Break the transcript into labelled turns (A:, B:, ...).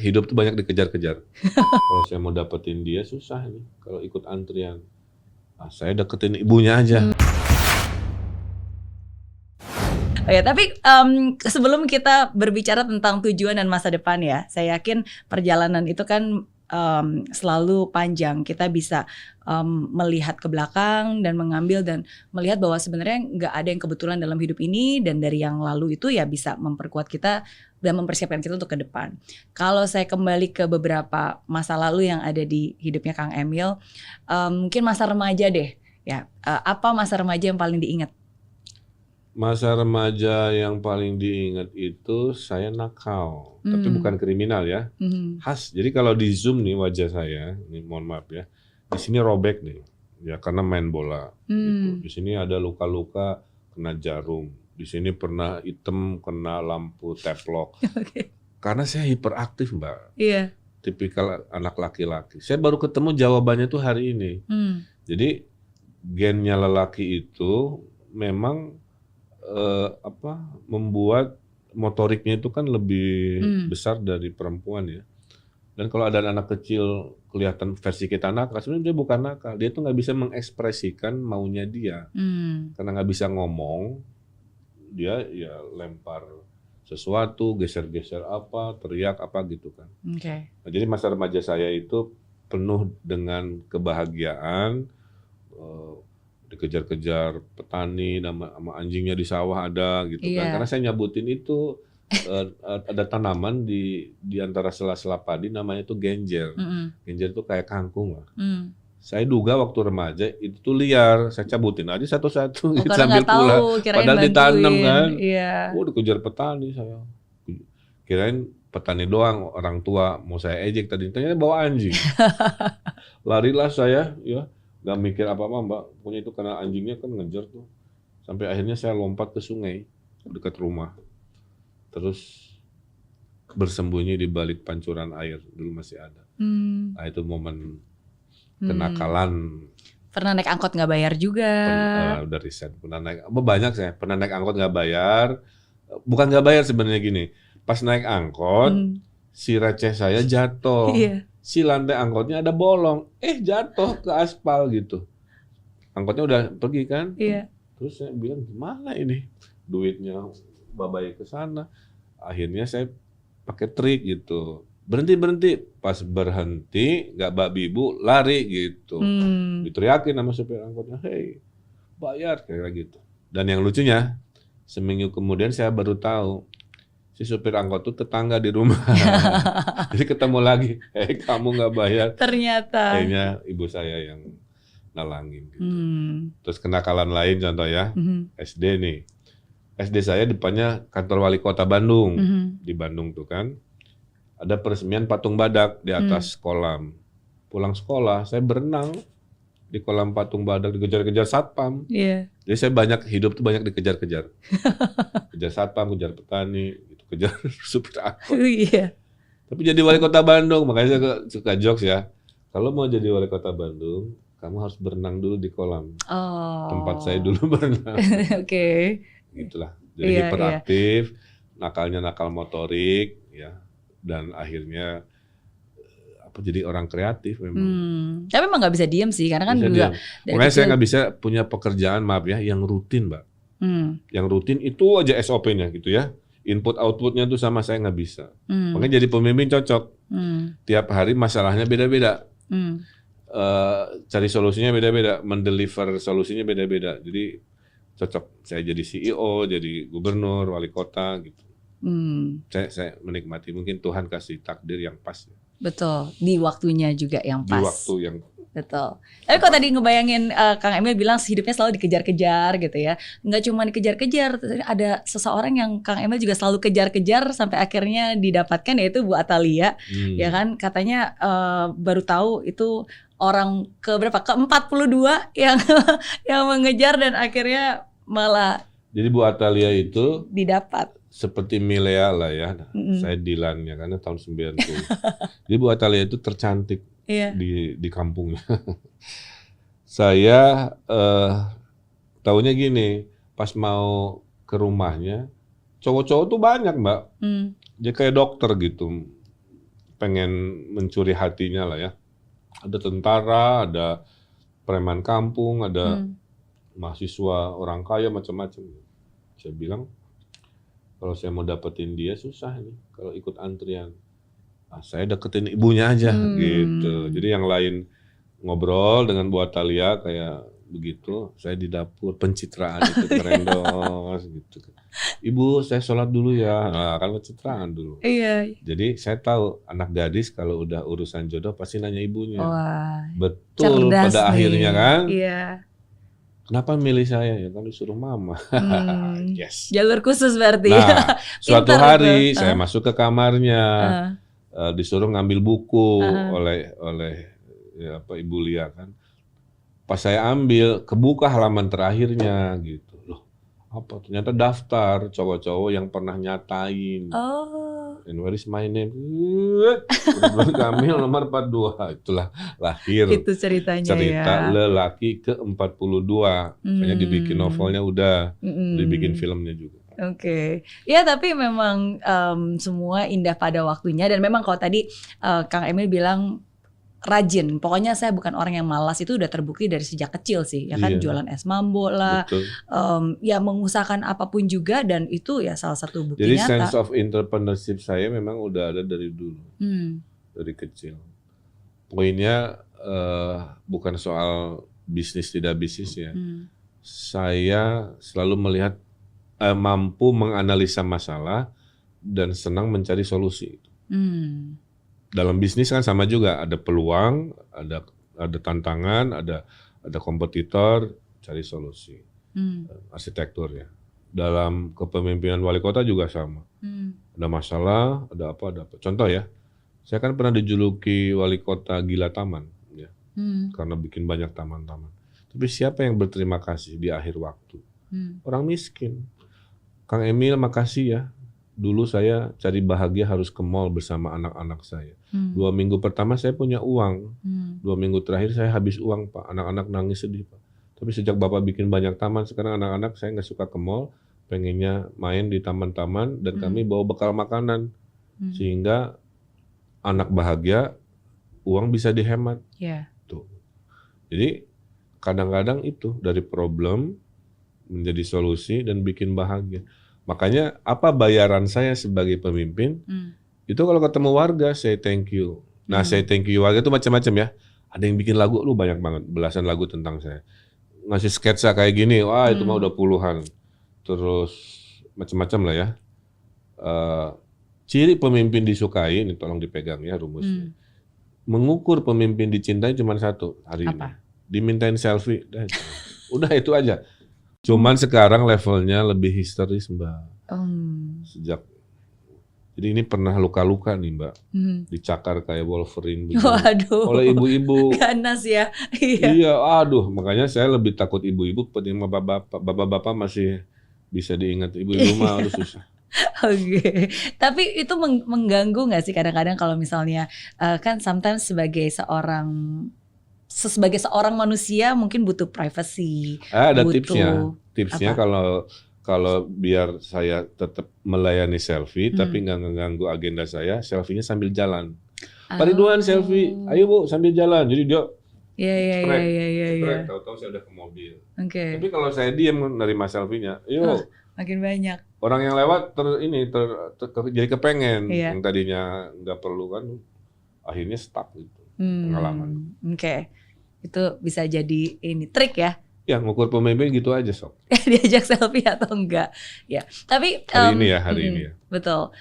A: hidup tuh banyak dikejar-kejar. Kalau saya mau dapetin dia susah nih kalau ikut antrian. Saya deketin ibunya aja.
B: Oke, tapi sebelum kita berbicara tentang tujuan dan masa depan ya, saya yakin perjalanan itu kan selalu panjang. Kita bisa melihat ke belakang dan mengambil dan melihat bahwa sebenarnya nggak ada yang kebetulan dalam hidup ini, dan dari yang lalu itu ya bisa memperkuat kita dan mempersiapkan kita untuk ke depan. Kalau saya kembali ke beberapa masa lalu yang ada di hidupnya Kang Emil, mungkin masa remaja deh. Ya, apa masa remaja yang paling diingat?
A: Masa remaja yang paling diingat itu saya nakal, tapi bukan kriminal ya, khas. Jadi kalau di zoom nih wajah saya, ini mohon maaf ya, di sini robek nih, ya karena main bola. Gitu. Di sini ada luka-luka kena jarum, di sini pernah hitam kena lampu teplok.
B: Okay.
A: Karena saya hiperaktif Mbak,
B: Iya.
A: tipikal anak laki-laki. Saya baru ketemu jawabannya tuh hari ini. Jadi gennya lelaki itu memang membuat motoriknya itu kan lebih besar dari perempuan ya. Dan kalau ada anak kecil kelihatan versi kita nakal, sebenarnya dia bukan nakal, dia tuh nggak bisa mengekspresikan maunya dia, karena nggak bisa ngomong, dia ya lempar sesuatu, geser-geser apa, teriak apa gitu kan.
B: Okay.
A: Nah, jadi masa remaja saya itu penuh dengan kebahagiaan. Dikejar-kejar petani sama anjingnya di sawah ada gitu kan, karena saya nyabutin itu ada tanaman di antara sela-sela padi namanya itu genjer. Genjer itu kayak kangkung lah. Saya duga waktu remaja itu tuh liar, saya cabutin aja satu-satu gitu, sambil pulang, padahal ditanam kan. Dikejar petani, saya kirain petani doang, orang tua mau saya ejek tadi, ternyata bawa anjing. Larilah saya ya, gak mikir apa-apa Mbak, pokoknya itu karena anjingnya kan ngejar tuh. Sampai akhirnya saya lompat ke sungai dekat rumah. Terus bersembunyi di balik pancuran air, dulu masih ada. Nah itu momen kenakalan.
B: Pernah naik angkot nggak bayar juga?
A: Udah riset, pernah naik, banyak saya. Pernah naik angkot nggak bayar. Bukan nggak bayar sebenarnya gini, pas naik angkot, si receh saya jatuh. Si lantai angkotnya ada bolong, jatuh ke aspal gitu. Angkotnya udah pergi kan? Terus saya bilang gimana ini? Duitnya babai ke sana. Akhirnya saya pakai trik gitu. Berhenti. Pas berhenti, nggak babi ibu, lari gitu. Diteriakin sama supir angkotnya, hei bayar kayak gitu. Dan yang lucunya, seminggu kemudian saya baru tahu si supir angkot itu tetangga di rumah. Jadi ketemu lagi, kamu nggak bayar.
B: Ternyata.
A: Kayaknya ibu saya yang nalangin gitu. Terus kenakalan lain contoh ya, SD nih. SD saya depannya kantor wali kota Bandung. Di Bandung tuh kan, ada peresmian patung badak di atas kolam. Pulang sekolah, saya berenang di kolam patung badak, dikejar-kejar satpam. Jadi saya hidup tuh banyak dikejar-kejar. Kejar satpam, kejar petani, kejar supir angkot. Tapi jadi wali kota Bandung, makanya saya suka jokes ya. Kalau mau jadi wali kota Bandung, kamu harus berenang dulu di kolam. Tempat saya dulu berenang. Gitulah. Jadi hiperaktif, nakalnya nakal motorik, ya, dan akhirnya jadi orang kreatif memang.
B: Tapi emang nggak bisa diem sih, karena kan juga.
A: Makanya saya nggak bisa punya pekerjaan, maaf ya, yang rutin, Mbak. Yang rutin itu aja SOP-nya gitu ya. Input outputnya tuh sama, saya nggak bisa. Makanya jadi pemimpin cocok. Tiap hari masalahnya beda-beda. Cari solusinya beda-beda, mendeliver solusinya beda-beda. Jadi cocok. Saya jadi CEO, jadi gubernur, wali kota gitu. Saya menikmati. Mungkin Tuhan kasih takdir yang pas.
B: Betul, di waktunya juga yang pas.
A: Di waktu yang
B: betul. Tapi kalau tadi ngebayangin Kang Emil bilang hidupnya selalu dikejar-kejar gitu ya. Nggak cuma dikejar-kejar, ada seseorang yang Kang Emil juga selalu kejar-kejar sampai akhirnya didapatkan, yaitu Bu Atalia. Ya kan, katanya baru tahu itu orang ke-42 yang mengejar dan akhirnya malah.
A: Jadi Bu Atalia itu
B: didapat.
A: Seperti Milea lah ya, saya Dilannya karena tahun 90. Jadi Bu Atalia itu tercantik di kampungnya. Saya taunya gini, pas mau ke rumahnya, cowok-cowok tuh banyak Mbak. Dia kayak dokter gitu, pengen mencuri hatinya lah ya. Ada tentara, ada preman kampung, ada mahasiswa orang kaya macam-macam. Saya bilang kalau saya mau dapetin dia susah nih kalau ikut antrian. Saya deketin ibunya aja gitu. Jadi yang lain ngobrol dengan Bu Atalia kayak begitu, saya di dapur pencitraan itu keren dong gitu. Ibu saya sholat dulu ya, nah, kan pencitraan dulu.
B: Iya.
A: Jadi saya tahu anak gadis kalau udah urusan jodoh pasti nanya ibunya.
B: Wah,
A: betul pada
B: nih.
A: akhirnya kan.
B: Iya.
A: Kenapa milih saya ya kan disuruh mama. Yes.
B: Jalur khusus berarti.
A: Nah, suatu hari saya masuk ke kamarnya, disuruh ngambil buku oleh ya, Ibu Lia kan. Pas saya ambil, kebuka halaman terakhirnya gitu. Loh, apa? Ternyata daftar cowok-cowok yang pernah nyatain.
B: Oh.
A: And where is my name? Ridwan Kamil nomor 42. Itulah lahir.
B: Itu ceritanya
A: cerita
B: ya.
A: lelaki ke-42. Makanya dibikin novelnya udah, dibikin filmnya juga.
B: Oke, ya tapi memang semua indah pada waktunya dan memang kalau tadi Kang Emil bilang rajin, pokoknya saya bukan orang yang malas itu udah terbukti dari sejak kecil sih, ya kan jualan es mambo lah, ya mengusahakan apapun juga dan itu ya salah satu bukti
A: Jadi
B: nyata.
A: sense of entrepreneurship saya memang udah ada dari dulu, dari kecil. Poinnya bukan soal bisnis tidak bisnis ya, saya selalu melihat mampu menganalisa masalah dan senang mencari solusi. Dalam bisnis kan sama juga, ada peluang, ada tantangan, ada kompetitor, cari solusi. Arsitektur ya. Dalam kepemimpinan wali kota juga sama. Ada masalah, ada apa. Contoh ya, saya kan pernah dijuluki wali kota gila taman, ya, karena bikin banyak taman-taman. Tapi siapa yang berterima kasih di akhir waktu? Orang miskin. Kang Emil makasih ya. Dulu saya cari bahagia harus ke mall bersama anak-anak saya. 2 minggu pertama saya punya uang. 2 minggu terakhir saya habis uang, Pak. Anak-anak nangis sedih, Pak. Tapi sejak Bapak bikin banyak taman, sekarang anak-anak saya nggak suka ke mall. Pengennya main di taman-taman dan kami bawa bekal makanan. Sehingga anak bahagia, uang bisa dihemat. Tuh. Jadi kadang-kadang itu dari problem menjadi solusi dan bikin bahagia. Makanya apa bayaran saya sebagai pemimpin? Itu kalau ketemu warga say thank you. Nah, say thank you warga itu macam-macam ya. Ada yang bikin lagu, lu banyak banget, belasan lagu tentang saya. Ngasih sketsa kayak gini, wah itu mah udah puluhan. Terus macam-macam lah ya. Ciri pemimpin disukai, ini tolong dipegang ya rumusnya. Mengukur pemimpin dicintai cuma satu hari ini. Dimintain selfie, udah itu aja. Cuman sekarang levelnya lebih histeris, Mbak. Jadi ini pernah luka-luka nih, Mbak. Dicakar kayak Wolverine begitu.
B: Waduh.
A: Oleh ibu-ibu.
B: Ganas ya.
A: Iya, aduh. Makanya saya lebih takut ibu-ibu ketimbang bapak-bapak. Bapak-bapak masih bisa diingat, ibu-ibu mah aduh susah.
B: Oke. Tapi itu mengganggu nggak sih kadang-kadang kalau misalnya kan sometimes sebagai seorang manusia mungkin butuh privacy.
A: Ada tipsnya. Tipsnya kalau biar saya tetap melayani selfie tapi nggak ngeganggu agenda saya, selfie-nya sambil jalan. Pak Ridwan selfie, ayo Bu sambil jalan. Jadi dia
B: Iya.
A: Tahu-tahu saya udah ke mobil.
B: Oke.
A: Tapi kalau saya diam menerima selfie-nya, yuk.
B: Makin banyak.
A: Orang yang lewat jadi kepengen yang tadinya nggak perlu kan, akhirnya stuck gitu pengalaman.
B: Oke. Itu bisa jadi ini trik ya.
A: Ya ngukur pemimpin gitu aja Sob.
B: Diajak selfie atau enggak. Ya. Tapi
A: hari ini ya.
B: Betul.